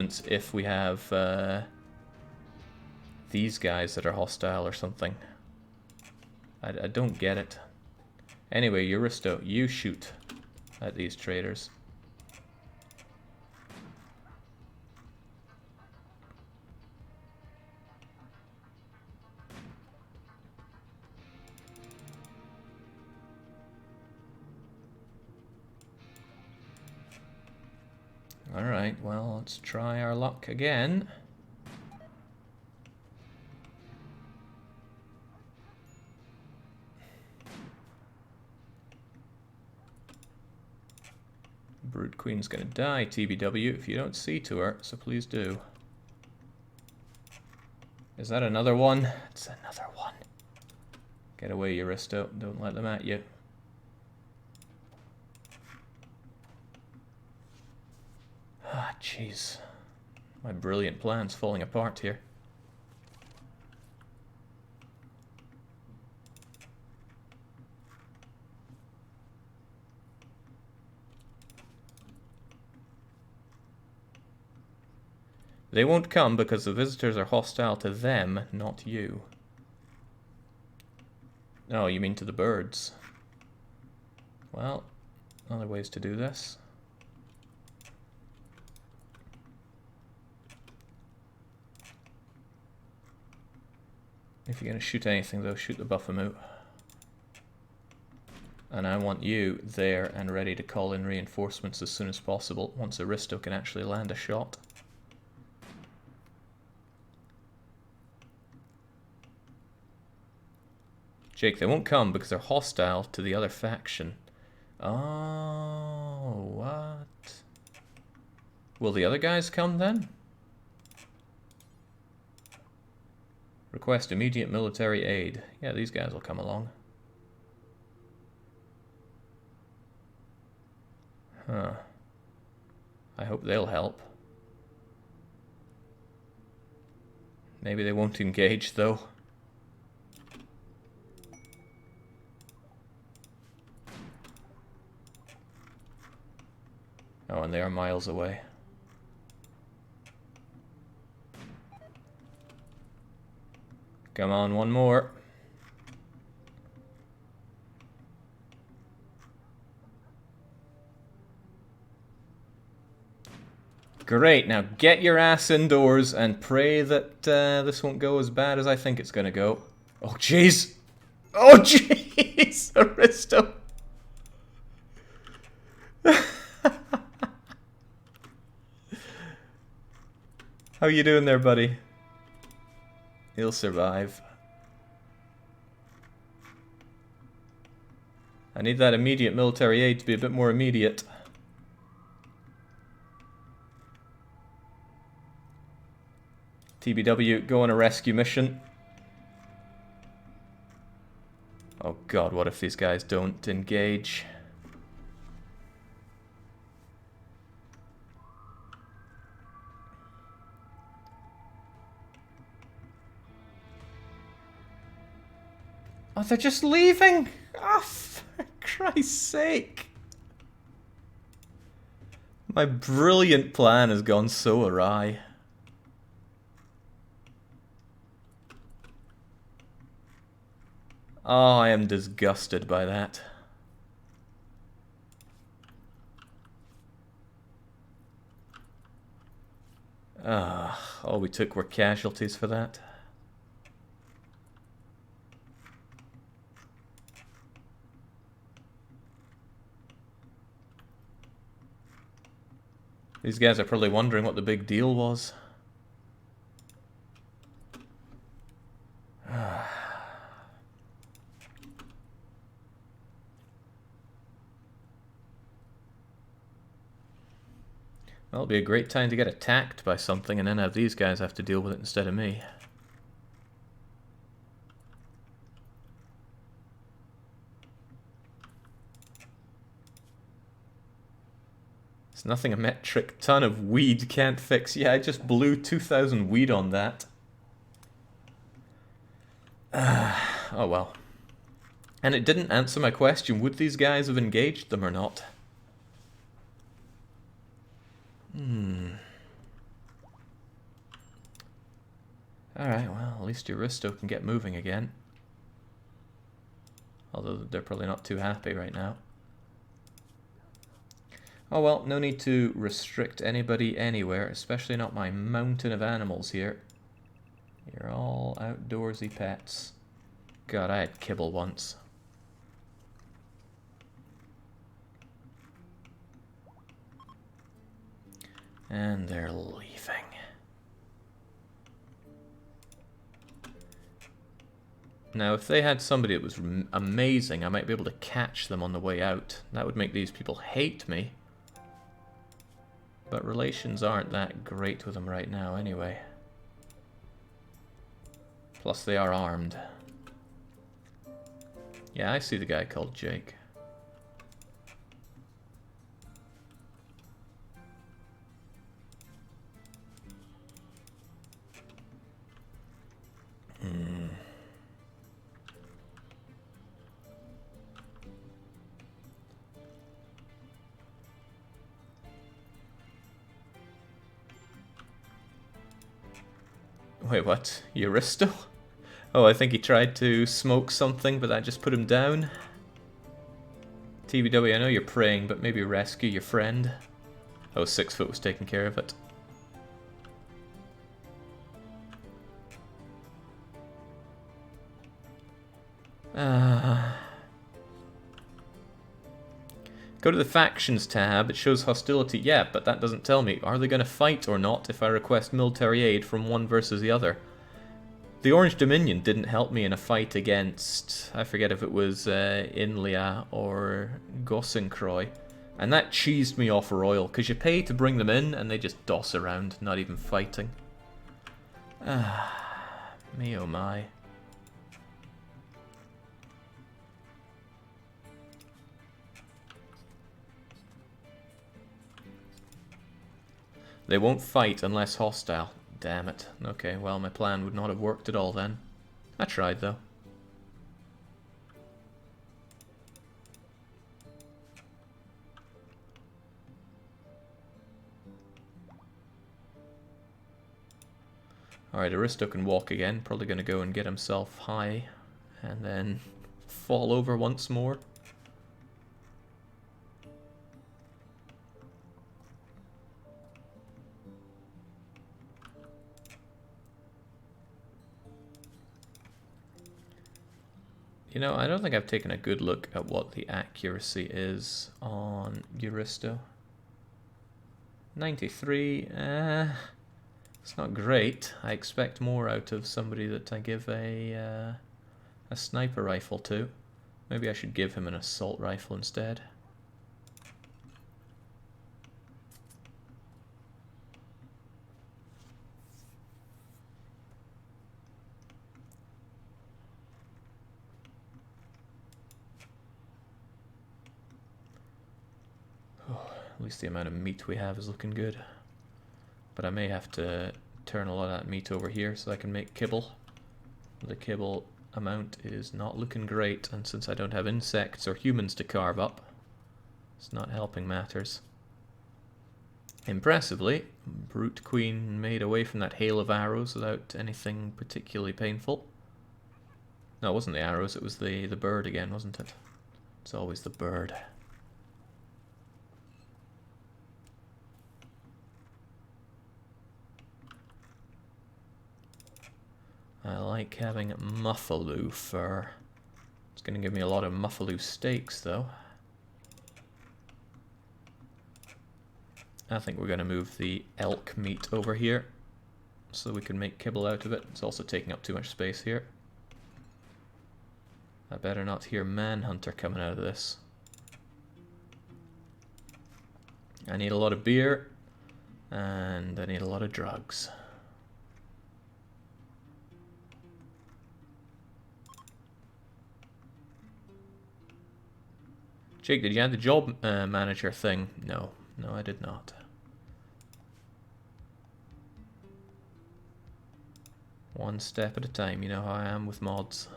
reinforcements if we have these guys that are hostile or something. I don't get it. Anyway, Euristo, you shoot at these traders. Alright, well, let's try our luck again. Brood Queen's gonna die, TBW, if you don't see to her, so please do. Is that another one? It's another one. Get away, Euristo. Don't let them at you. Ah, jeez. My brilliant plan's falling apart here. They won't come because the visitors are hostile to them, not you. Oh, you mean to the birds. Well, other ways to do this. If you're going to shoot anything though, shoot the Buffamoot. And I want you there and ready to call in reinforcements as soon as possible, once Aristo can actually land a shot. Jake, they won't come because they're hostile to the other faction. Oh, what? Will the other guys come then? Request immediate military aid. Yeah, these guys will come along. Huh. I hope they'll help. Maybe they won't engage though. Oh, and they are miles away. Come on, one more. Great, now get your ass indoors and pray that this won't go as bad as I think it's gonna go. Oh, jeez! Oh, jeez! Aristo! How you doing there, buddy? He'll survive. I need that immediate military aid to be a bit more immediate. TBW, go on a rescue mission. Oh god, what if these guys don't engage? Oh, they're just leaving! Oh, for Christ's sake! My brilliant plan has gone so awry. Oh, I am disgusted by that. All we took were casualties for that. These guys are probably wondering what the big deal was. Well, it'll be a great time to get attacked by something and then have these guys have to deal with it instead of me. It's nothing a metric ton of weed can't fix. Yeah, I just blew 2,000 weed on that. Oh well. And it didn't answer my question, would these guys have engaged them or not? Alright, well, at least Aristo can get moving again. Although they're probably not too happy right now. Oh well, no need to restrict anybody anywhere, especially not my mountain of animals here. You're all outdoorsy pets. God, I had kibble once. And they're leaving. Now, if they had somebody that was amazing, I might be able to catch them on the way out. That would make these people hate me. But relations aren't that great with them right now anyway. Plus they are armed. Yeah, I see the guy called Jake. Wait, what? Euristo? Oh, I think he tried to smoke something, but that just put him down. TBW, I know you're praying, but maybe rescue your friend. Oh, 6 foot was taking care of it. Go to the Factions tab, it shows hostility. Yeah, but that doesn't tell me, are they going to fight or not if I request military aid from one versus the other? The Orange Dominion didn't help me in a fight against, I forget if it was Inlia or Gossenkroy. And that cheesed me off royal, because you pay to bring them in and they just doss around, not even fighting. Me oh my. They won't fight unless hostile. Damn it. Okay, well, my plan would not have worked at all then. I tried, though. Alright, Aristo can walk again. Probably going to go and get himself high. And then fall over once more. You know, I don't think I've taken a good look at what the accuracy is on Euristo. 93, it's not great. I expect more out of somebody that I give a sniper rifle to. Maybe I should give him an assault rifle instead. At least the amount of meat we have is looking good. But I may have to turn a lot of that meat over here so I can make kibble. The kibble amount is not looking great, and since I don't have insects or humans to carve up, it's not helping matters. Impressively, Brute Queen made away from that hail of arrows without anything particularly painful. No, it wasn't the arrows, it was the bird again, wasn't it? It's always the bird. I like having muffaloo fur. It's going to give me a lot of muffaloo steaks, though. I think we're going to move the elk meat over here so we can make kibble out of it. It's also taking up too much space here. I better not hear Manhunter coming out of this. I need a lot of beer, and I need a lot of drugs. Jake, did you add the job manager thing? No, no I did not. One step at a time, you know how I am with mods.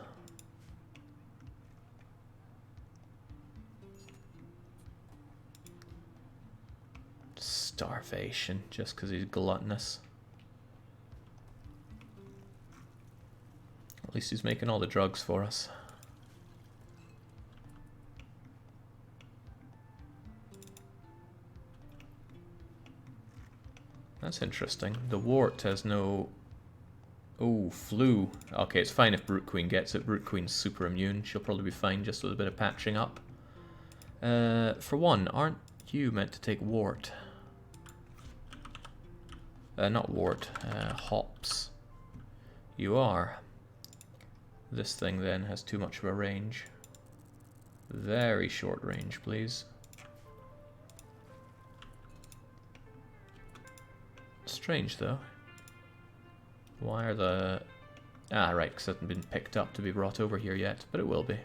Starvation, just because he's gluttonous. At least he's making all the drugs for us. That's interesting. The wart has no... Oh, flu. Okay, it's fine if Brute Queen gets it. Brute Queen's super immune. She'll probably be fine just with a bit of patching up. For one, aren't you meant to take wart? Not wart. Hops. You are. This thing then has too much of a range. Very short range, please. Strange, though. Why are the... Ah, right, because it hasn't been picked up to be brought over here yet, but it will be.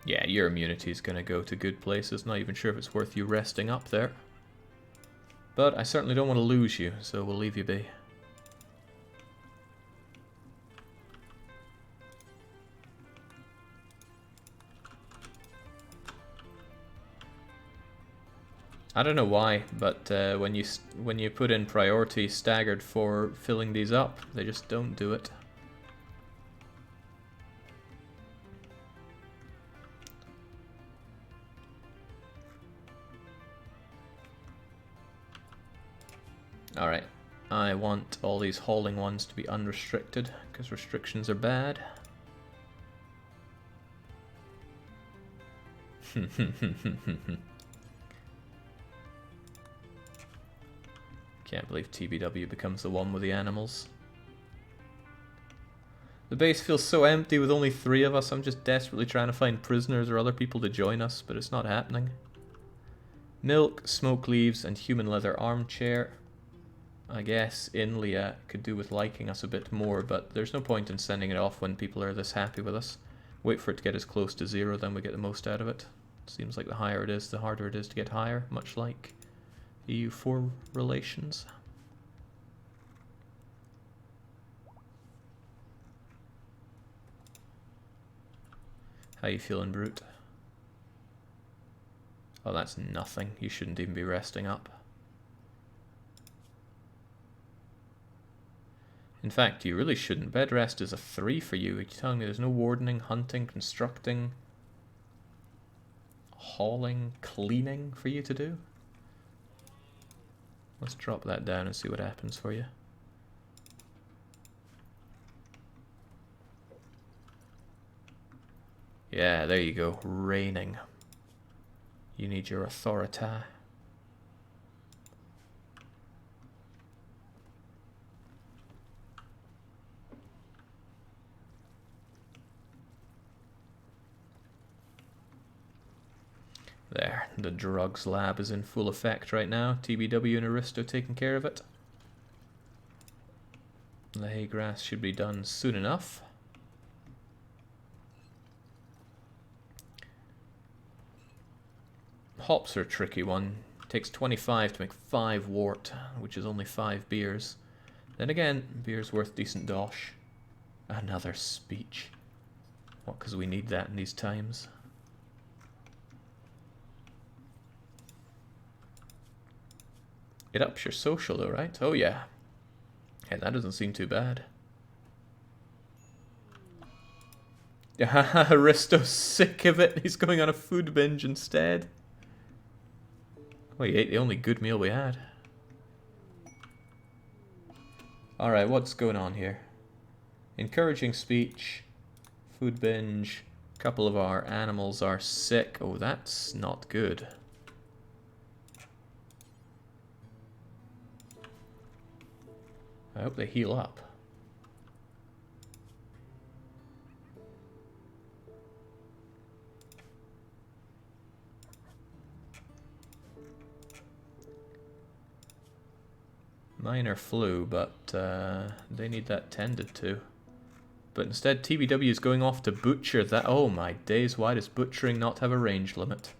Yeah, your immunity is going to go to good places. Not even sure if it's worth you resting up there. But I certainly don't want to lose you, so we'll leave you be. I don't know why, but when you put in priority staggered for filling these up, they just don't do it. Alright, I want all these hauling ones to be unrestricted, because restrictions are bad. Can't believe TBW becomes the one with the animals. The base feels so empty with only 3 of us. I'm just desperately trying to find prisoners or other people to join us, but it's not happening. Milk, smoke leaves, and human leather armchair. I guess Inlia could do with liking us a bit more, but there's no point in sending it off when people are this happy with us. Wait for it to get as close to 0, then we get the most out of it. Seems like the higher it is, the harder it is to get higher, much like EU4 relations. How you feeling, Brute? Oh, that's nothing. You shouldn't even be resting up. In fact, you really shouldn't. Bed rest is a 3 for you. Are you telling me there's no wardening, hunting, constructing, hauling, cleaning for you to do? Let's drop that down and see what happens for you. Yeah, there you go. Reigning. You need your authority. There, the drugs lab is in full effect right now. TBW and Aristo taking care of it. The hay grass should be done soon enough. Hops are a tricky one. Takes 25 to make 5 wort, which is only 5 beers. Then again, beer's worth decent dosh. Another speech. What, because we need that in these times. It ups your social though, right? Oh yeah. Hey, that doesn't seem too bad. Aristo's sick of it. He's going on a food binge instead. Well, he ate the only good meal we had. Alright, what's going on here? Encouraging speech. Food binge. A couple of our animals are sick. Oh, that's not good. I hope they heal up. Minor flu, but they need that tended to. But instead, TBW is going off to butcher that. Oh my days, why does butchering not have a range limit?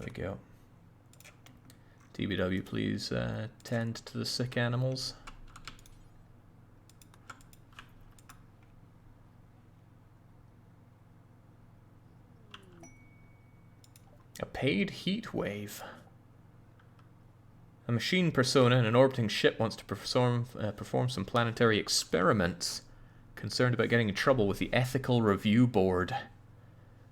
we go. TBW, please tend to the sick animals. A paid heat wave. A machine persona in an orbiting ship wants to perform some planetary experiments. Concerned about getting in trouble with the Ethical Review Board.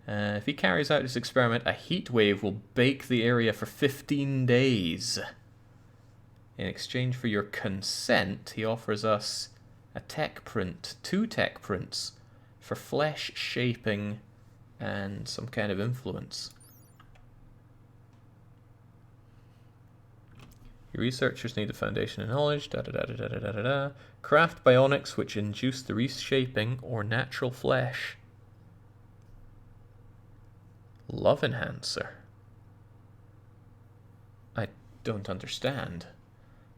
If he carries out this experiment, a heat wave will bake the area for 15 days. In exchange for your consent, he offers us a tech print, 2 tech prints, for flesh shaping and some kind of influence. Your researchers need a foundation in knowledge, da-da-da-da-da-da-da-da. Craft bionics which induce the reshaping or natural flesh. Love enhancer. I don't understand.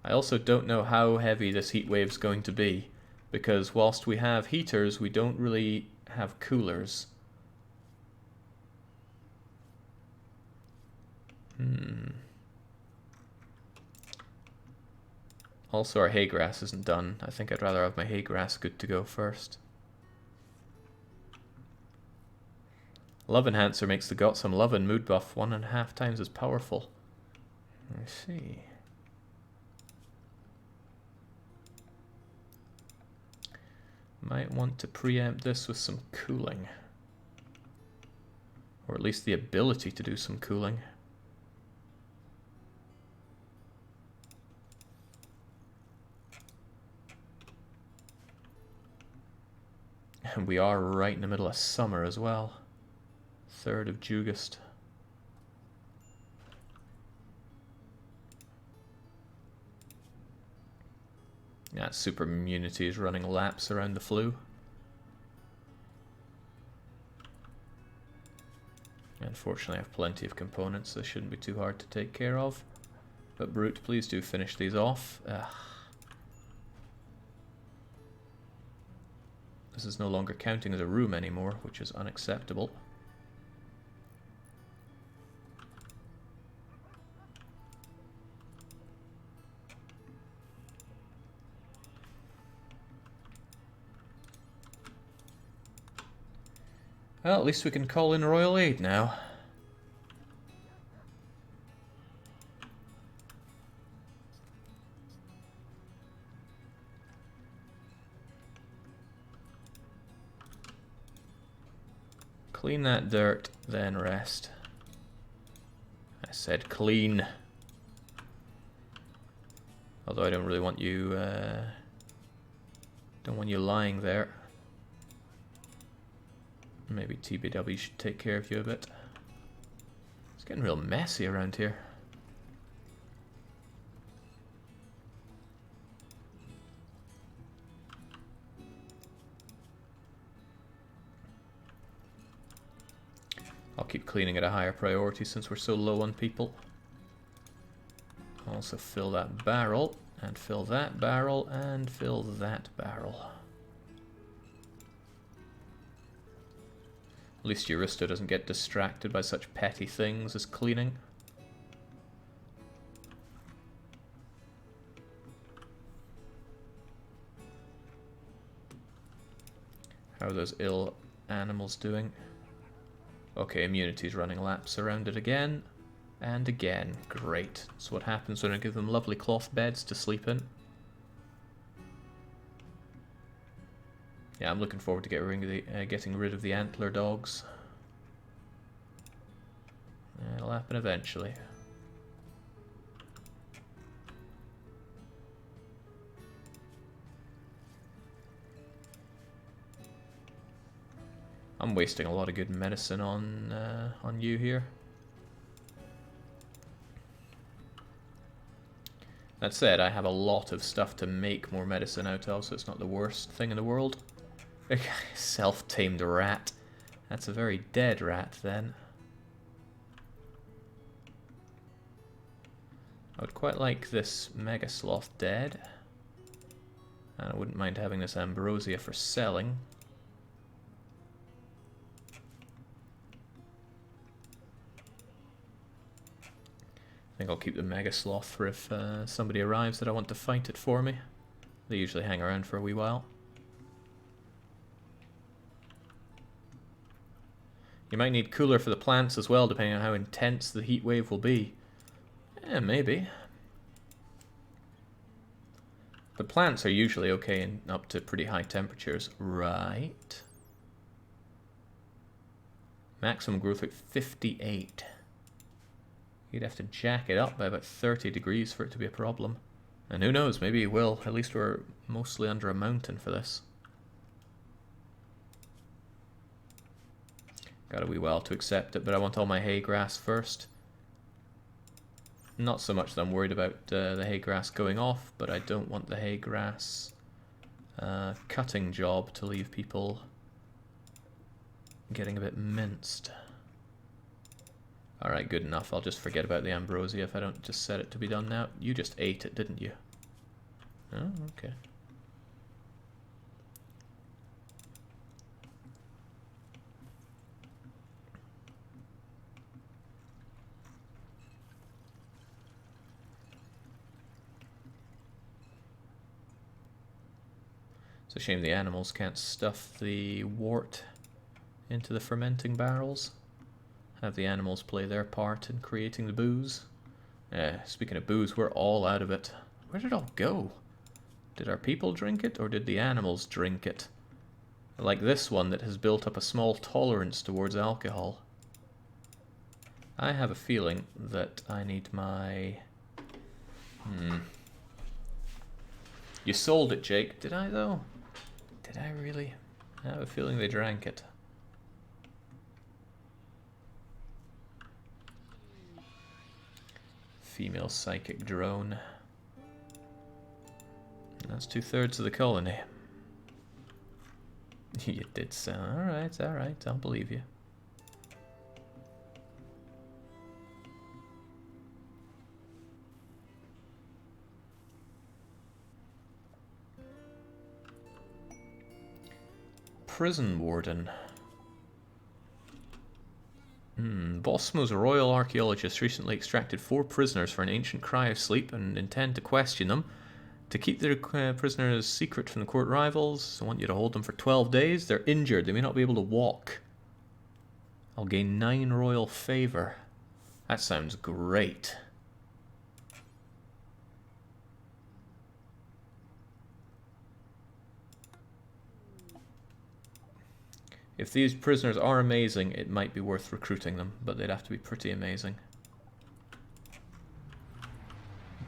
I also don't know how heavy this heat wave's going to be, because whilst we have heaters, we don't really have coolers. Also, our hay grass isn't done. I think I'd rather have my hay grass good to go first. Love enhancer makes the Got Some Lovin' mood buff 1.5 times as powerful. I see. Might want to preempt this with some cooling. Or at least the ability to do some cooling. And we are right in the middle of summer as well. 3rd of August. Yeah, super immunity is running laps around the flu. Unfortunately, I have plenty of components, so this shouldn't be too hard to take care of. But Brute, please do finish these off. This is no longer counting as a room anymore, which is unacceptable. Well, at least we can call in royal aid now. Clean that dirt, then rest. I said clean. Although I don't really want you, don't want you lying there. Maybe TBW should take care of you a bit. It's getting real messy around here. I'll keep cleaning at a higher priority since we're so low on people. Also fill that barrel, and fill that barrel, and fill that barrel. At least Euristo doesn't get distracted by such petty things as cleaning. How are those ill animals doing? Okay, immunity's running laps around it again. And again. Great. That's what happens when I give them lovely cloth beds to sleep in. Yeah, I'm looking forward to getting rid of the antler dogs. It'll happen eventually. I'm wasting a lot of good medicine on you here. That said, I have a lot of stuff to make more medicine out of, so it's not the worst thing in the world. Self-tamed rat. That's a very dead rat, then. I would quite like this Mega Sloth dead. And I wouldn't mind having this Ambrosia for selling. think I'll keep the Mega Sloth for if somebody arrives that I want to fight it for me. They usually hang around for a wee while. You might need cooler for the plants as well, depending on how intense the heat wave will be. Yeah, maybe. The plants are usually okay and up to pretty high temperatures. Right. Maximum growth rate 58. You'd have to jack it up by about 30 degrees for it to be a problem. And who knows, maybe it will. At least we're mostly under a mountain for this. Got a wee while to accept it, but I want all my hay grass first. Not so much that I'm worried about the hay grass going off, but I don't want the hay grass cutting job to leave people getting a bit minced. Alright, good enough. I'll just forget about the ambrosia if I don't just set it to be done now. You just ate it, didn't you? Oh, okay. It's a shame the animals can't stuff the wort into the fermenting barrels. Have the animals play their part in creating the booze. Speaking of booze, we're all out of it. Where did it all go? Did our people drink it, or did the animals drink it? Like this one that has built up a small tolerance towards alcohol. I have a feeling that I need my... You sold it, Jake. Did I, though? Did I really? I have a feeling they drank it. Female psychic drone. That's 2/3 of the colony. You did so. Alright, I'll believe you. Prison warden. Bosmo's royal archaeologists recently extracted 4 prisoners for an ancient cryosleep and intend to question them. To keep their prisoners secret from the court rivals, I want you to hold them for 12 days. They're injured. They may not be able to walk. I'll gain 9 royal favor. That sounds great. If these prisoners are amazing, it might be worth recruiting them, but they'd have to be pretty amazing.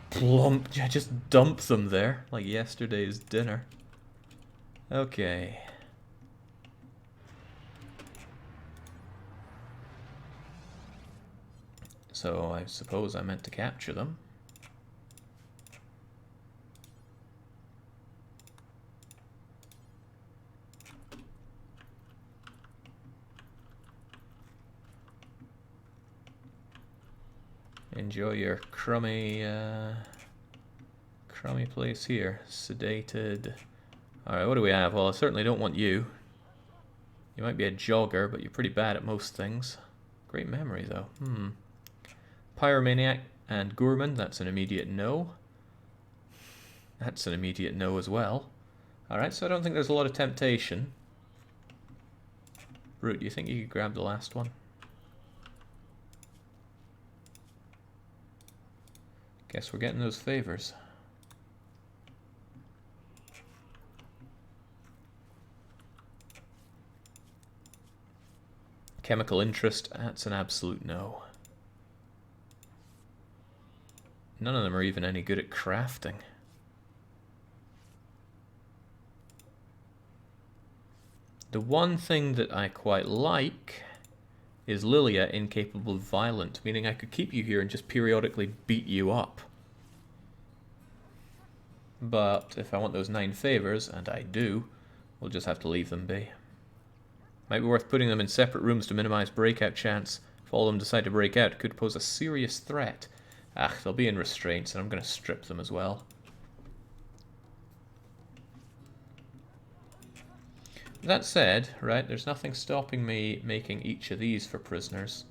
Plump! I just dump them there, like yesterday's dinner. Okay. So I suppose I meant to capture them. Enjoy your crummy place here. Sedated. Alright, what do we have? Well, I certainly don't want you. You might be a jogger, but you're pretty bad at most things. Great memory, though. Pyromaniac and Gourmand, that's an immediate no. That's an immediate no as well. Alright, so I don't think there's a lot of temptation. Brute, do you think you could grab the last one? Guess we're getting those favors. Chemical interest, that's an absolute no. None of them are even any good at crafting. The one thing that I quite like is Lilia incapable of violent, meaning I could keep you here and just periodically beat you up. But if I want those 9 favors, and I do, we'll just have to leave them be. Might be worth putting them in separate rooms to minimize breakout chance. If all of them decide to break out, it could pose a serious threat. They'll be in restraints, and I'm going to strip them as well. That said, right, there's nothing stopping me making each of these for prisoners.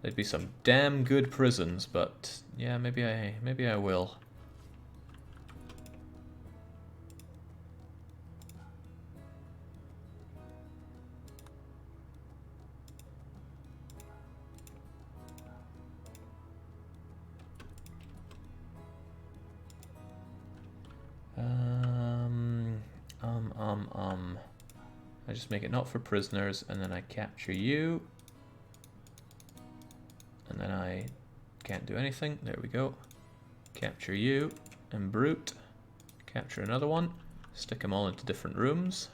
They'd be some damn good prisons, but yeah, maybe I will. I just make it not for prisoners, and then I capture you. And then I can't do anything. There we go. Capture you and brute. Capture another one. Stick them all into different rooms.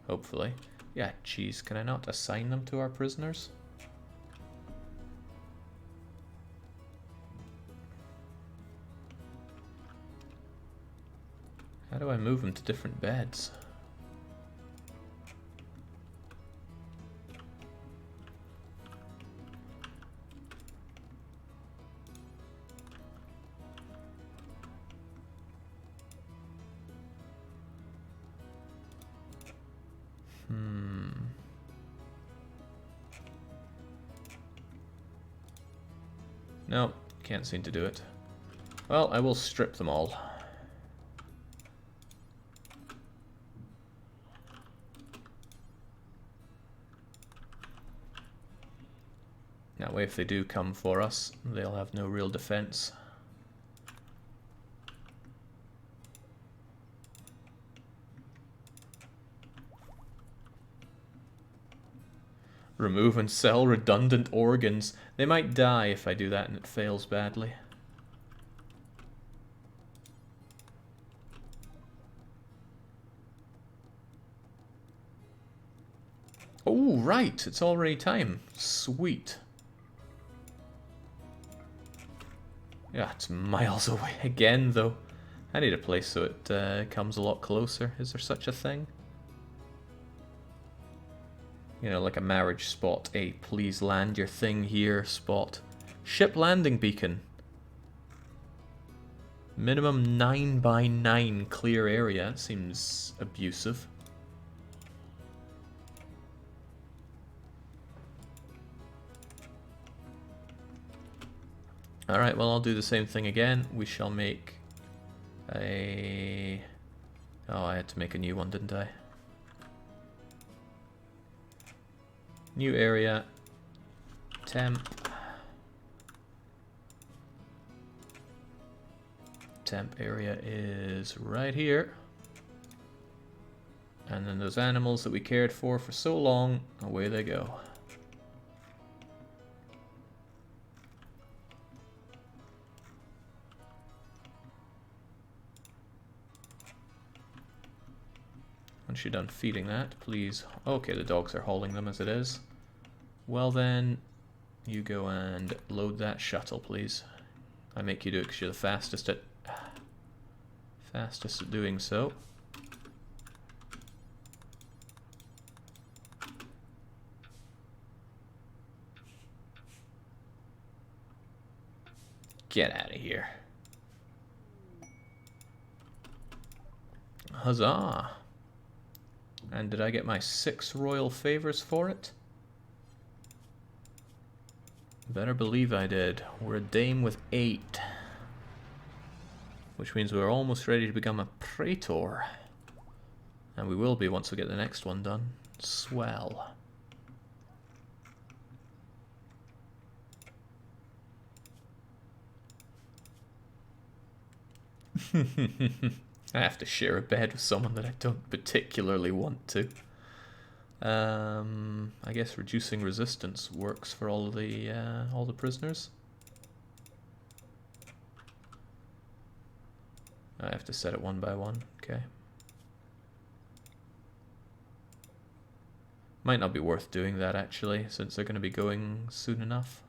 Hopefully. Yeah, geez, can I not assign them to our prisoners? How do I move them to different beds? No, can't seem to do it. Well, I will strip them all. That way if they do come for us, they'll have no real defense. Remove and sell redundant organs. They might die if I do that and it fails badly. Oh, right, it's already time. Sweet. Yeah, it's miles away again, though. I need a place so it comes a lot closer. Is there such a thing? You know, like a marriage spot. A please land your thing here spot. Ship landing beacon. Minimum 9 by 9 clear area. Seems abusive. Alright, well I'll do the same thing again. We shall make a... Oh, I had to make a new one, didn't I? New area. Temp. Temp area is right here. And then those animals that we cared for so long, away they go. Once you're done feeding that, please... Okay, the dogs are hauling them as it is. Well then, you go and load that shuttle, please. I make you do it because you're the fastest at doing so. Get out of here. Huzzah! And did I get my 6 royal favors for it? Better believe I did. We're a dame with 8. Which means we're almost ready to become a praetor. And we will be once we get the next one done. Swell. I have to share a bed with someone that I don't particularly want to. I guess reducing resistance works for all the prisoners. I have to set it one by one. Okay. Might not be worth doing that actually, since they're going to be going soon enough.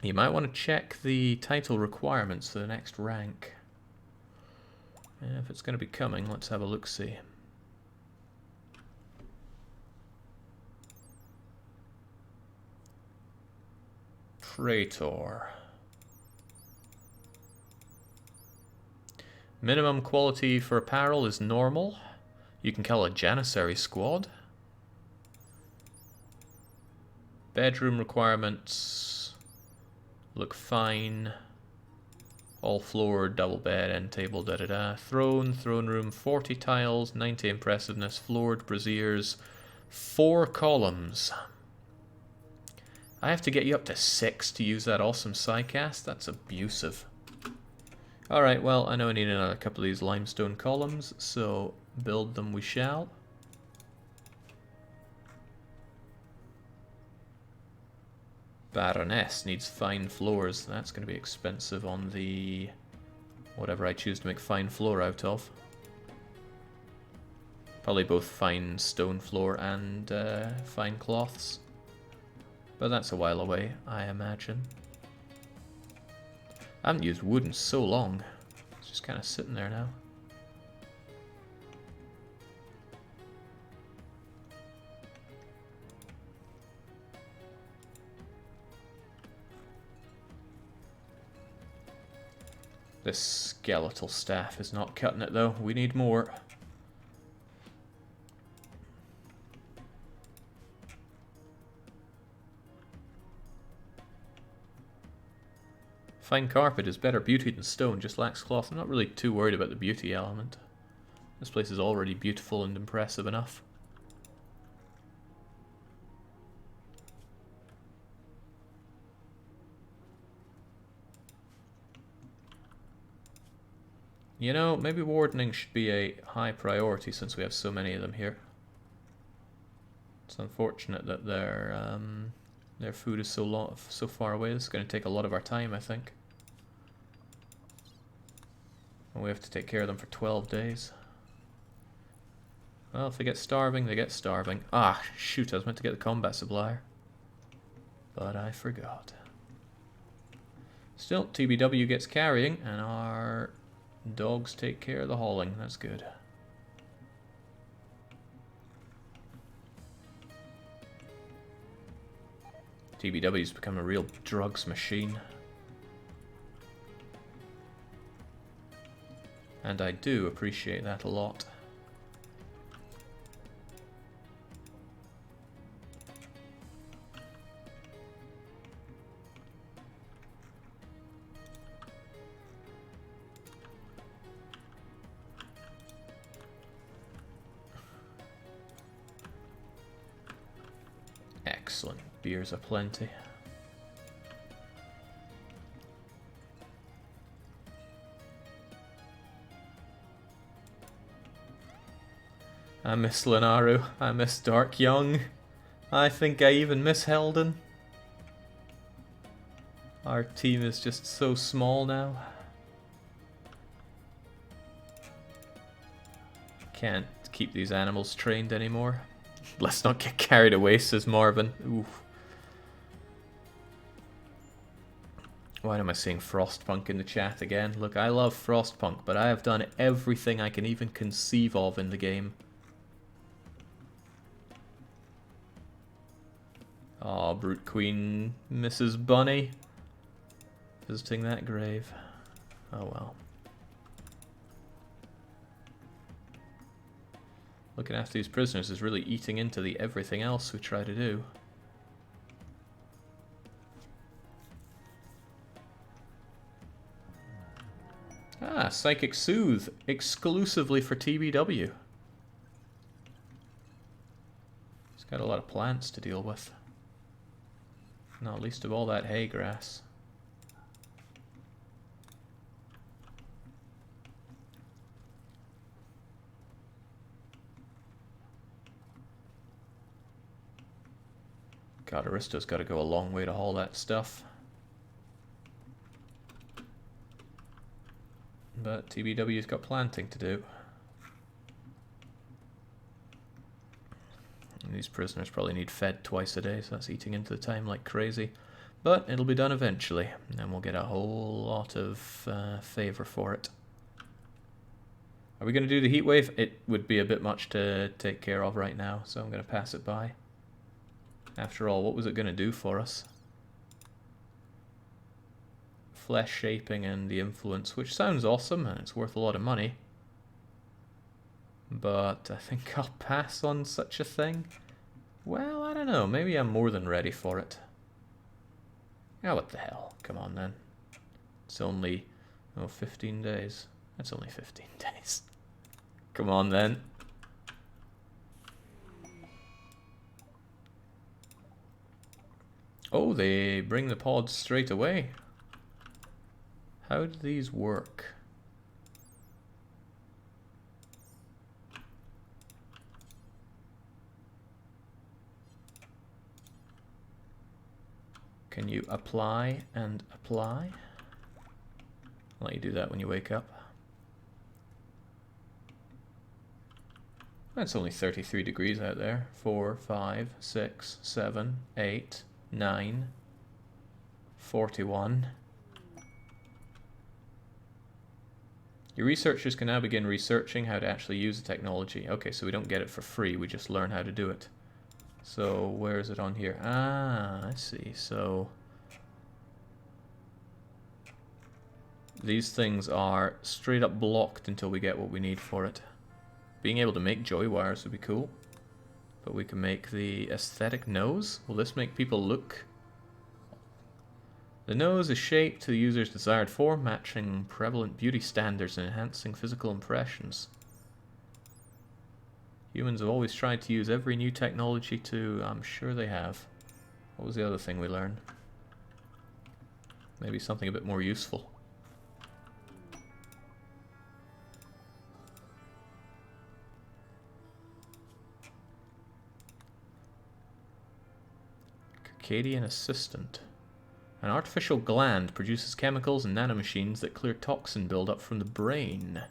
You might want to check the title requirements for the next rank. And if it's going to be coming, let's have a look-see. Praetor. Minimum quality for apparel is normal. You can call a Janissary squad. Bedroom requirements look fine. All floor, double bed, end table, da da da. Throne room, 40 tiles, 90 impressiveness, floored, braziers, 4 columns. I have to get you up to 6 to use that awesome psycast? That's abusive. Alright, well, I know I need another couple of these limestone columns, so build them we shall. Baroness needs fine floors. That's going to be expensive on the... whatever I choose to make fine floor out of. Probably both fine stone floor and fine cloths. But that's a while away, I imagine. I haven't used wood in so long. It's just kind of sitting there now. This skeletal staff is not cutting it though. We need more. Fine carpet is better beauty than stone, just lacks cloth. I'm not really too worried about the beauty element. This place is already beautiful and impressive enough. You know, maybe wardening should be a high priority since we have so many of them here. It's unfortunate that their food is so far away. This is going to take a lot of our time, I think. And we have to take care of them for 12 days. Well, if they get starving, they get starving. Ah, shoot, I was meant to get the combat supplier. But I forgot. Still, TBW gets carrying, and our dogs take care of the hauling. That's good. TBW's become a real drugs machine. And I do appreciate that a lot. Excellent. Beers aplenty. I miss Lenaru. I miss Dark Young. I think I even miss Helden. Our team is just so small now. Can't keep these animals trained anymore. Let's not get carried away, says Marvin. Oof. Why am I seeing Frostpunk in the chat again? Look, I love Frostpunk, but I have done everything I can even conceive of in the game. Aw, Brute Queen, Mrs. Bunny. Visiting that grave. Oh well. Looking after these prisoners is really eating into the everything else we try to do. Ah, Psychic Soothe, exclusively for TBW. He's got a lot of plants to deal with. Not least of all that hay grass. God, Aristo's got to go a long way to haul that stuff. But TBW's got planting to do. And these prisoners probably need fed twice a day, so that's eating into the time like crazy. But it'll be done eventually, and we'll get a whole lot of favour for it. Are we going to do the heat wave? It would be a bit much to take care of right now, so I'm going to pass it by. After all, what was it going to do for us? Flesh shaping and the influence, which sounds awesome, and it's worth a lot of money. but I think I'll pass on such a thing. Well, I don't know. Maybe I'm more than ready for it. Oh, what the hell. Come on, then. It's only... oh, 15 days. That's only 15 days. Come on, then. Oh, they bring the pods straight away. How do these work? Can you apply and apply? I'll let you do that when you wake up. It's only 33 degrees out there. 4, 5, 6, 7, 8, 9, 41. Your researchers can now begin researching how to actually use the technology. Okay, so we don't get it for free, we just learn how to do it. So, where is it on here? Ah, I see. So, these things are straight up blocked until we get what we need for it. Being able to make joy wires would be cool. But we can make the aesthetic nose. Will this make people look? The nose is shaped to the user's desired form, matching prevalent beauty standards and enhancing physical impressions. Humans have always tried to use every new technology to... I'm sure they have. What was the other thing we learned? Maybe something a bit more useful. Circadian assistant. An artificial gland produces chemicals and nanomachines that clear toxin buildup from the brain.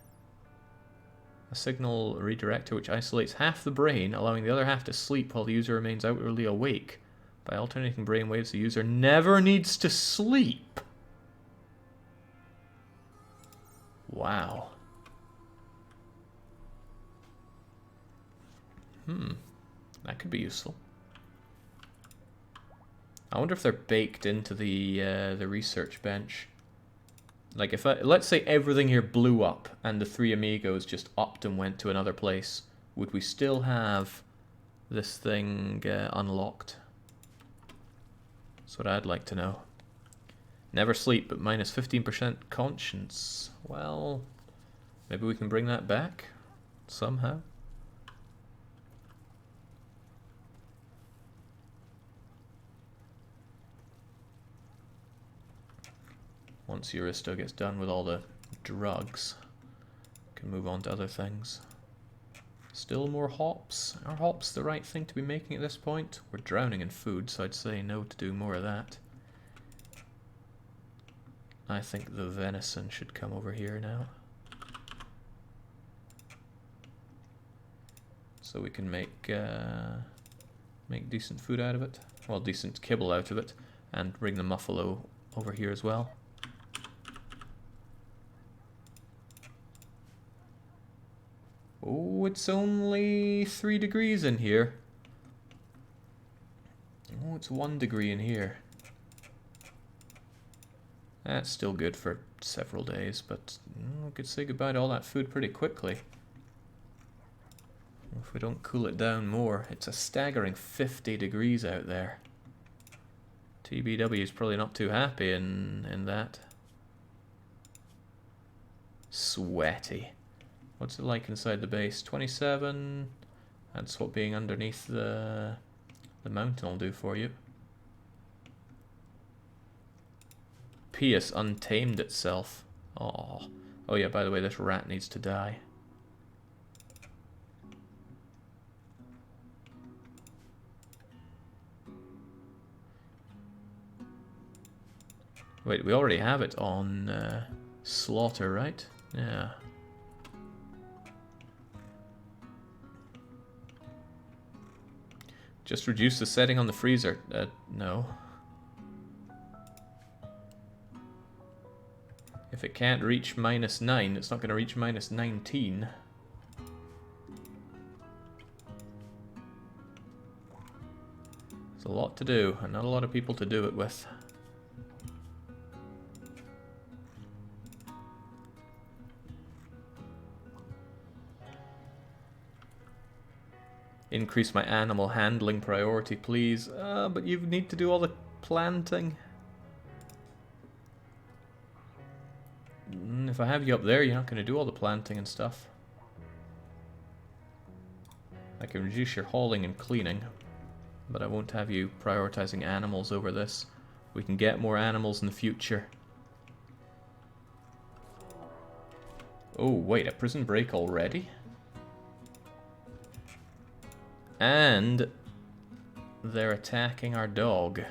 A signal redirector which isolates half the brain, allowing the other half to sleep while the user remains outwardly awake. By alternating brain waves, the user never needs to sleep. Wow. That could be useful. I wonder if they're baked into the research bench. Like if let's say everything here blew up and the three amigos just upped and went to another place, would we still have this thing unlocked? That's what I'd like to know. Never sleep, but minus 15% conscience. Well, maybe we can bring that back somehow. Once Euristo gets done with all the drugs, can move on to other things. Still more hops. Are hops the right thing to be making at this point? We're drowning in food, so I'd say no to do more of that. I think the venison should come over here now. So we can make decent food out of it. Well, decent kibble out of it. And bring the muffalo over here as well. Oh, it's only 3 degrees in here. Oh, it's 1 degree in here. That's still good for several days, but we could say goodbye to all that food pretty quickly. If we don't cool it down more. It's a staggering 50 degrees out there. TBW is probably not too happy in that. Sweaty. What's it like inside the base? 27. That's what being underneath the mountain will do for you. Pius untamed itself. Oh. Oh yeah, by the way, this rat needs to die. Wait, we already have it on slaughter, right? Yeah. Just reduce the setting on the freezer. No. If it can't reach -9, it's not going to reach -19. There's a lot to do, and not a lot of people to do it with. Increase my animal handling priority, please. But you need to do all the planting. If I have you up there, you're not going to do all the planting and stuff. I can reduce your hauling and cleaning, but I won't have you prioritizing animals over this. We can get more animals in the future. Oh, wait, a prison break already? And they're attacking our dog.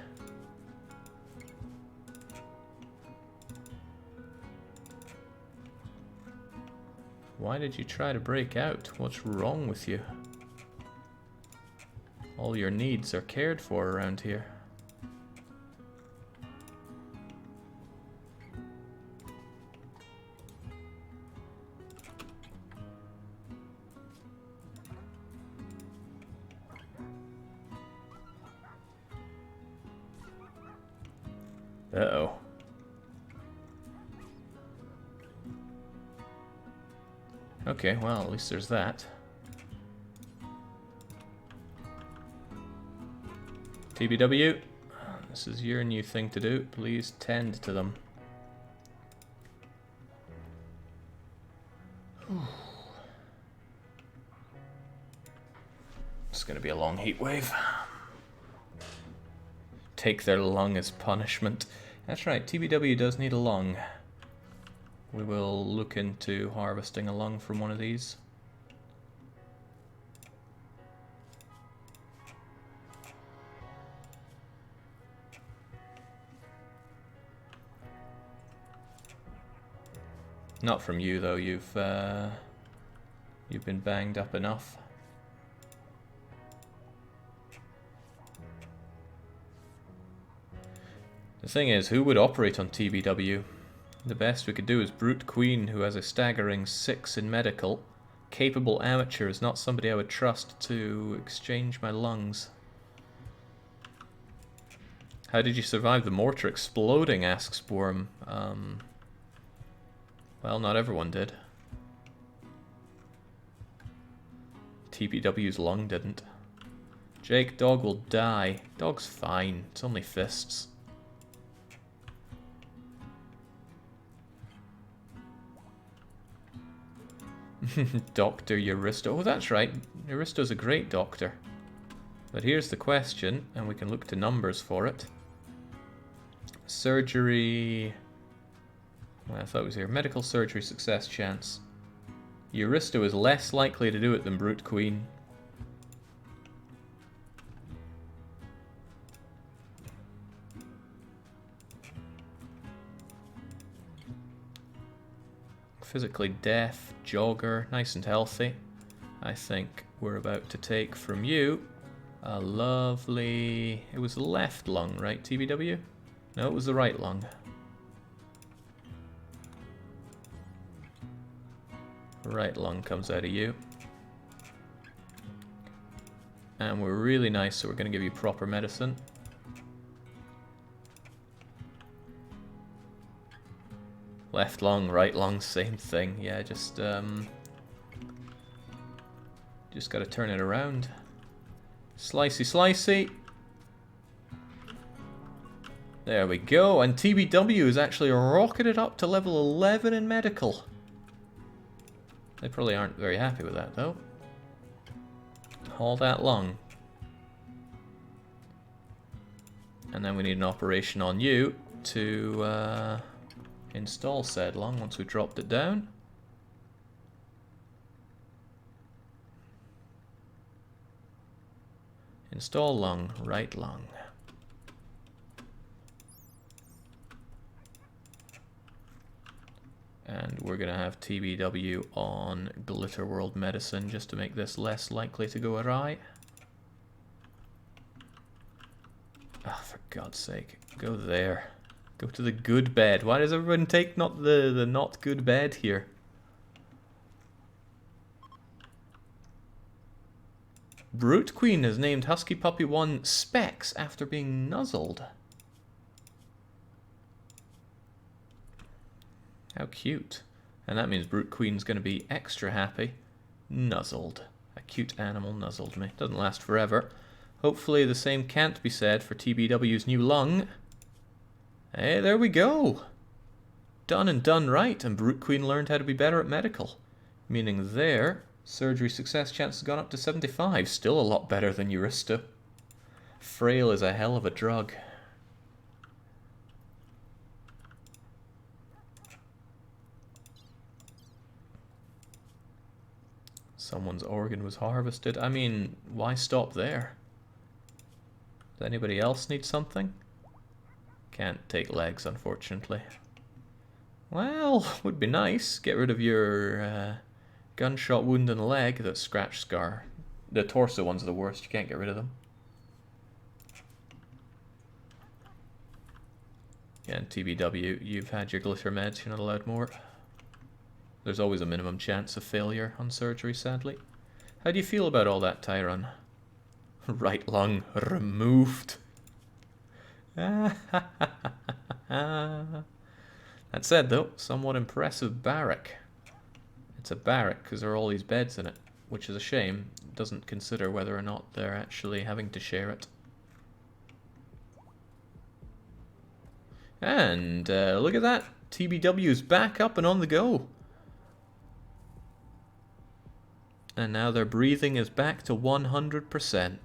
Why did you try to break out? What's wrong with you? All your needs are cared for around here. Uh-oh. Okay, well, at least there's that. TBW, this is your new thing to do. Please tend to them. It's going to be a long heat wave. Take their lung as punishment. That's right, TBW does need a lung. We will look into harvesting a lung from one of these. Not from you though, you've been banged up enough. The thing is, who would operate on TBW? The best we could do is Brute Queen, who has a staggering 6 in medical. Capable amateur is not somebody I would trust to exchange my lungs. How did you survive the mortar exploding, asks Worm. Well, not everyone did. TBW's lung didn't. Jake, dog will die. Dog's fine, it's only fists. Dr. Euristo. Oh, that's right. Euristo's a great doctor. But here's the question, and we can look to numbers for it. Surgery... Well, I thought it was here. Medical surgery success chance. Euristo is less likely to do it than Brute Queen. Physically deaf, jogger, nice and healthy. I think we're about to take from you a lovely... It was the left lung, right, TBW? No, it was the right lung. Right lung comes out of you. And we're really nice, so we're going to give you proper medicine. Left lung, right lung, same thing. Yeah, just got to turn it around. Slicey, slicey. There we go. And TBW is actually rocketed up to level 11 in medical. They probably aren't very happy with that, though. Haul that lung. And then we need an operation on you to install said lung once we dropped it down. Install lung, right lung. And we're going to have TBW on Glitter World Medicine just to make this less likely to go awry. Ah, for God's sake, go there. Go to the good bed. Why does everyone take not the not good bed here? Brute Queen has named Husky Puppy 1 Specs after being nuzzled. How cute. And that means Brute Queen's going to be extra happy. Nuzzled. A cute animal nuzzled me. Doesn't last forever. Hopefully the same can't be said for TBW's new lung. Hey, there we go. Done and done right, and Brute Queen learned how to be better at medical. Meaning their surgery success chance has gone up to 75. Still a lot better than Eurista. Frail is a hell of a drug. Someone's organ was harvested. I mean, why stop there? Does anybody else need something? Can't take legs, unfortunately. Well, would be nice. Get rid of your gunshot wound in the leg, the scratch scar. The torso ones are the worst. You can't get rid of them. Yeah, and TBW, you've had your glitter meds. You're not allowed more. There's always a minimum chance of failure on surgery, sadly. How do you feel about all that, Tyron? Right lung removed. That said, though, somewhat impressive barrack. It's a barrack because there are all these beds in it, which is a shame. It doesn't consider whether or not they're actually having to share it. And look at that. TBW's back up and on the go. And now their breathing is back to 100%.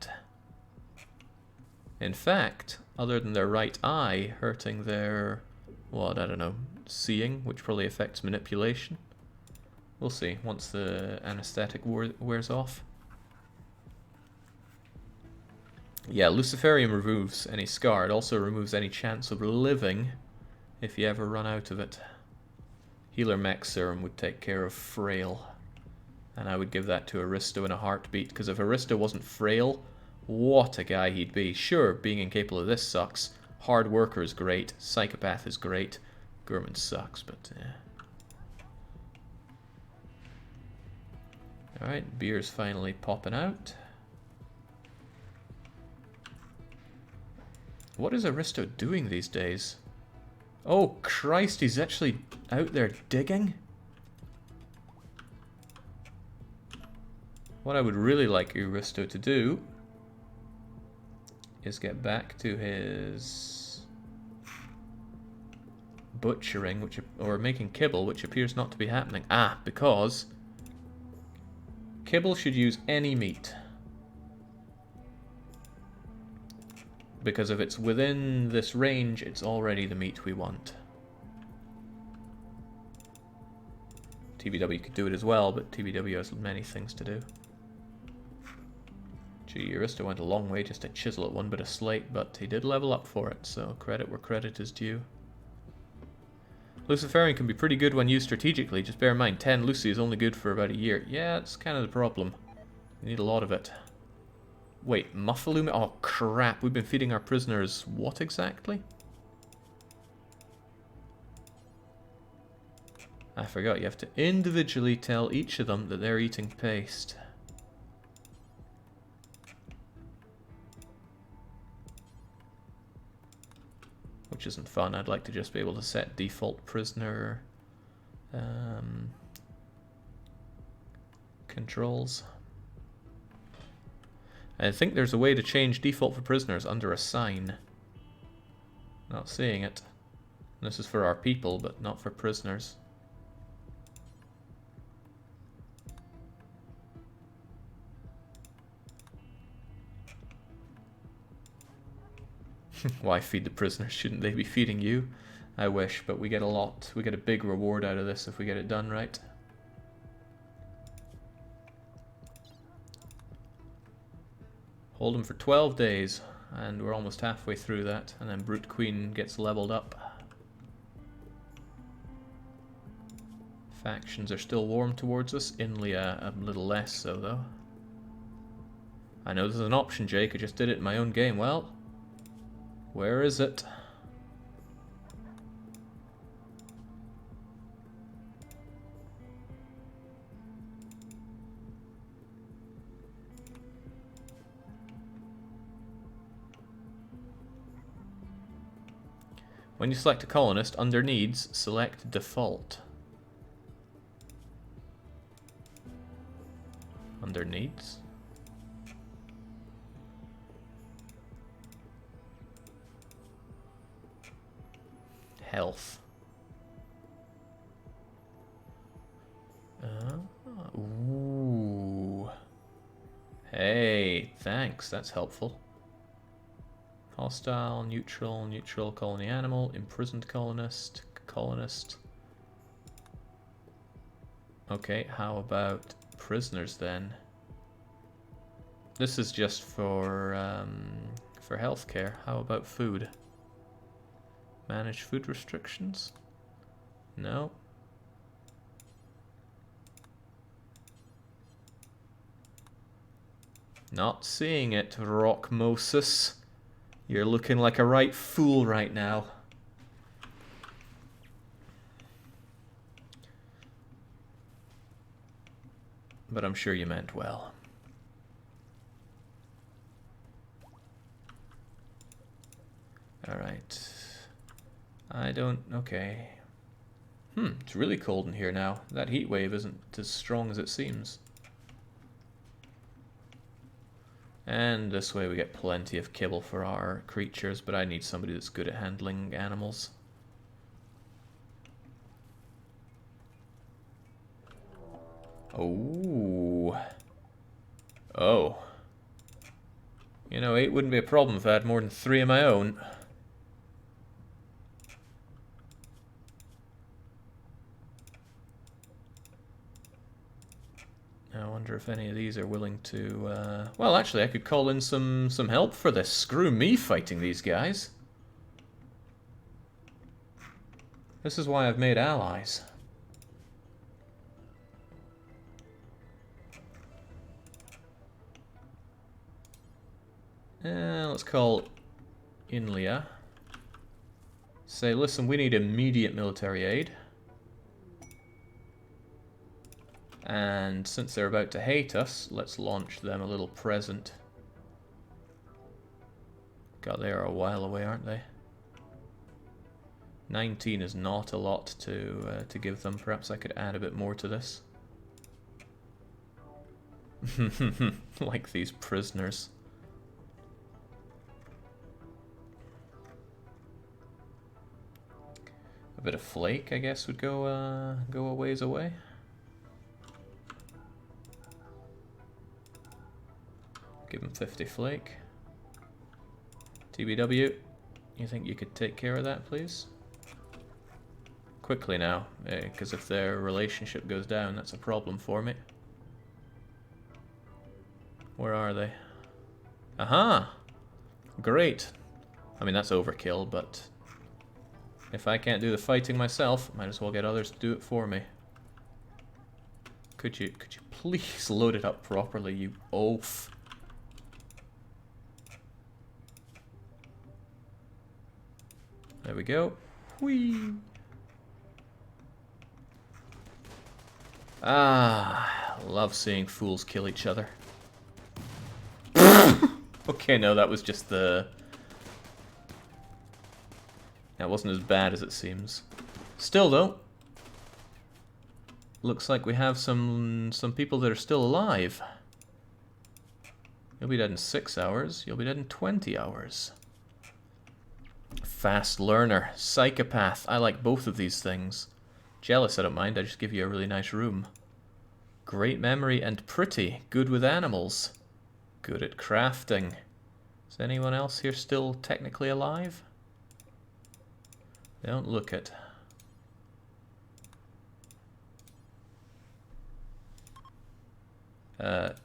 In fact, other than their right eye hurting their, what, I don't know, seeing, which probably affects manipulation. We'll see once the anesthetic wears off. Yeah, Luciferium removes any scar. It also removes any chance of living if you ever run out of it. Healer Mech Serum would take care of Frail. And I would give that to Aristo in a heartbeat, because if Aristo wasn't frail, what a guy he'd be. Sure, being incapable of this sucks. Hard worker is great. Psychopath is great. Gurman sucks, but yeah. Alright, beer's finally popping out. What is Aristo doing these days? Oh, Christ, he's actually out there digging? What I would really like Aristo to do is get back to his butchering, or making kibble, which appears not to be happening. Ah, because kibble should use any meat. Because if it's within this range, it's already the meat we want. TBW could do it as well, but TBW has many things to do. Gee, Aristo went a long way just to chisel at one bit of slate, but he did level up for it, so credit where credit is due. Luciferian can be pretty good when used strategically. Just bear in mind, 10 Lucy is only good for about a year. Yeah, that's kind of the problem. You need a lot of it. Wait, Muffaluma? Oh, crap. We've been feeding our prisoners what exactly? I forgot. You have to individually tell each of them that they're eating paste. Which isn't fun. I'd like to just be able to set default prisoner controls. I think there's a way to change default for prisoners under assign. Not seeing it. This is for our people, but not for prisoners. Why feed the prisoners? Shouldn't they be feeding you? I wish, but we get a lot. We get a big reward out of this if we get it done right. Hold them for 12 days, and we're almost halfway through that, and then Brute Queen gets leveled up. Factions are still warm towards us. Inlia a little less so, though. I know this is an option, Jake. I just did it in my own game. Well, where is it? When you select a colonist, under needs, select default. under needs. Health. Ooh. Hey, thanks. That's helpful. Hostile, neutral, neutral colony animal, imprisoned colonist, colonist. Okay, how about prisoners then? This is just for healthcare. How about food? Manage food restrictions? No. Not seeing it, Rockmosis. You're looking like a right fool right now. But I'm sure you meant well. Alright. I don't... okay. It's really cold in here now. That heat wave isn't as strong as it seems. And this way we get plenty of kibble for our creatures, but I need somebody that's good at handling animals. Oh. Oh. You know, 8 wouldn't be a problem if I had more than 3 of my own. I wonder if any of these are willing to... well, actually, I could call in some help for this. Screw me fighting these guys. This is why I've made allies. Let's call Inlia. Say, listen, we need immediate military aid. And since they're about to hate us, let's launch them a little present. God, they are a while away, aren't they? 19 is not a lot to give them. Perhaps I could add a bit more to this. Like these prisoners. A bit of flake, I guess, would go a ways away. Give him 50 flake. TBW, you think you could take care of that, please? Quickly now, because if their relationship goes down, that's a problem for me. Where are they? Aha! Great. I mean, that's overkill, but if I can't do the fighting myself, might as well get others to do it for me. Could you please load it up properly, you oaf? There we go. Whee! Ah, love seeing fools kill each other. Okay, no, that was just the... That wasn't as bad as it seems. Still, though, looks like we have some people that are still alive. You'll be dead in 6 hours. You'll be dead in 20 hours. Fast learner, psychopath. I like both of these things. Jealous, I don't mind. I just give you a really nice room. Great memory and pretty. Good with animals. Good at crafting. Is anyone else here still technically alive? They don't look it.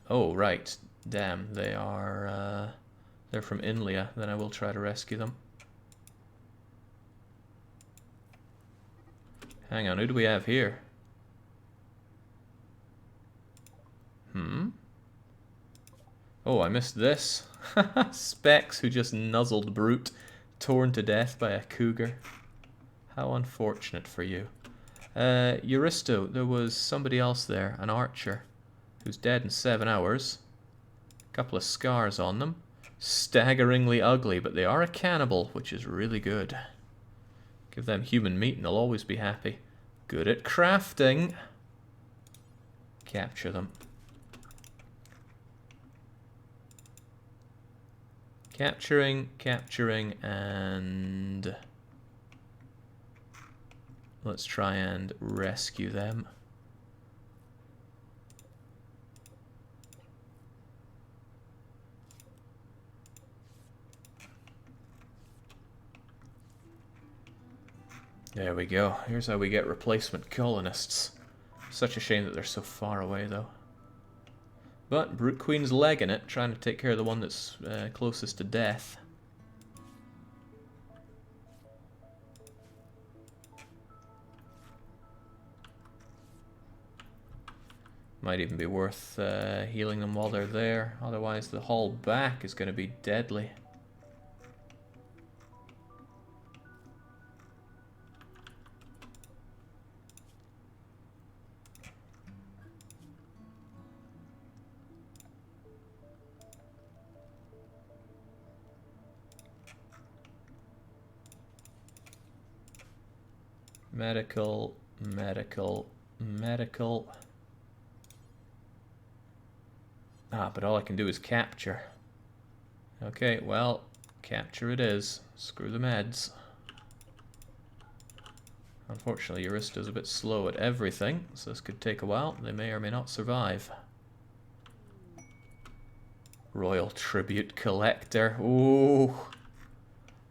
Oh, right. Damn, they are... they're from Inlia. Then I will try to rescue them. Hang on, who do we have here? Oh, I missed this. Specs, who just nuzzled Brute, torn to death by a cougar. How unfortunate for you. Euristo, there was somebody else there, an archer, who's dead in 7 hours. A couple of scars on them. Staggeringly ugly, but they are a cannibal, which is really good. Give them human meat and they'll always be happy. Good at crafting. Capture them. Capturing, capturing, and let's try and rescue them. There we go. Here's how we get replacement colonists. Such a shame that they're so far away, though. But Brute Queen's legging it, trying to take care of the one that's closest to death. Might even be worth healing them while they're there, otherwise the haul back is going to be deadly. Medical, medical, medical. Ah, but all I can do is capture. Okay, well, capture it is. Screw the meds. Unfortunately, Euristo's a bit slow at everything, so this could take a while. They may or may not survive. Royal Tribute Collector. Ooh.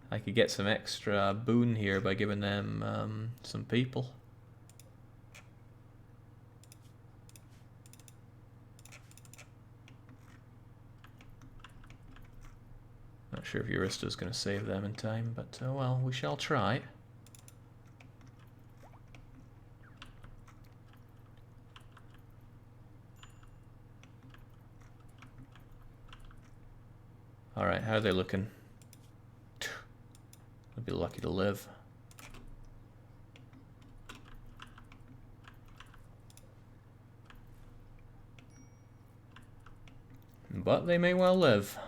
I could get some extra boon here by giving them some people. Not sure if Euristo's going to save them in time, but well, we shall try. Alright, how are they looking? I'd be lucky to live. But they may well live.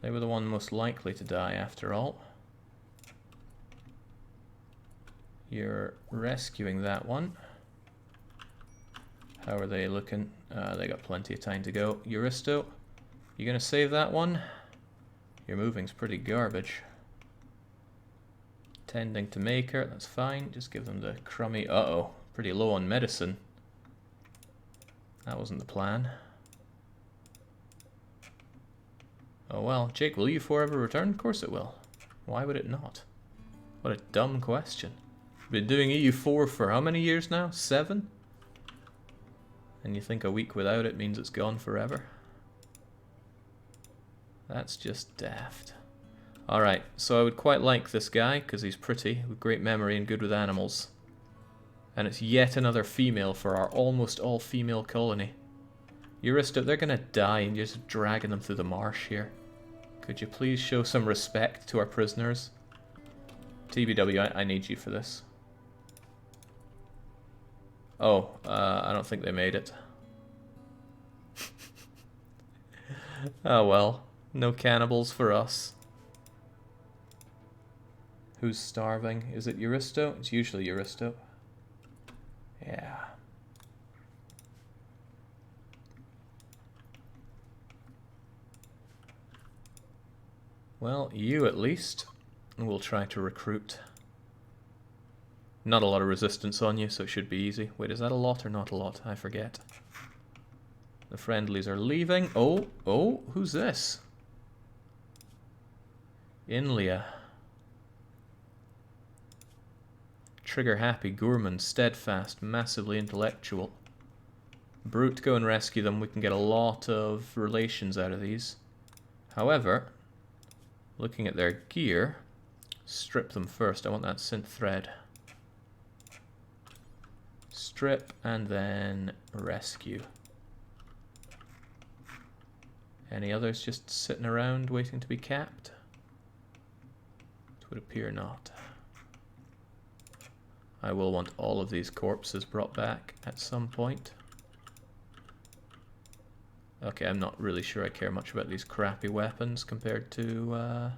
They were the one most likely to die after all. You're rescuing that one. How are they looking? They got plenty of time to go. Euristo, you gonna save that one? Your moving's pretty garbage. Tending to Maker, that's fine. Just give them the crummy... Uh-oh, pretty low on medicine. That wasn't the plan. Oh well, Jake, will EU4 ever return? Of course it will. Why would it not? What a dumb question. Been doing EU4 for how many years now? 7? And you think a week without it means it's gone forever? That's just daft. Alright, so I would quite like this guy, because he's pretty, with great memory and good with animals. And it's yet another female for our almost all-female colony. Euristo, they're gonna die and you're just dragging them through the marsh here. Could you please show some respect to our prisoners? TBW, I need you for this. Oh, I don't think they made it. Oh well. No cannibals for us. Who's starving? Is it Euristo? It's usually Euristo. Yeah. Well, you at least will try to recruit. Not a lot of resistance on you, so it should be easy. Wait, is that a lot or not a lot? I forget. The friendlies are leaving. Oh, who's this? Inlia. Trigger happy, gourmand, steadfast, massively intellectual. Brute, go and rescue them. We can get a lot of relations out of these. However, looking at their gear, strip them first. I want that synth thread. Strip and then rescue. Any others just sitting around waiting to be capped? It would appear not. I will want all of these corpses brought back at some point. Okay, I'm not really sure I care much about these crappy weapons compared to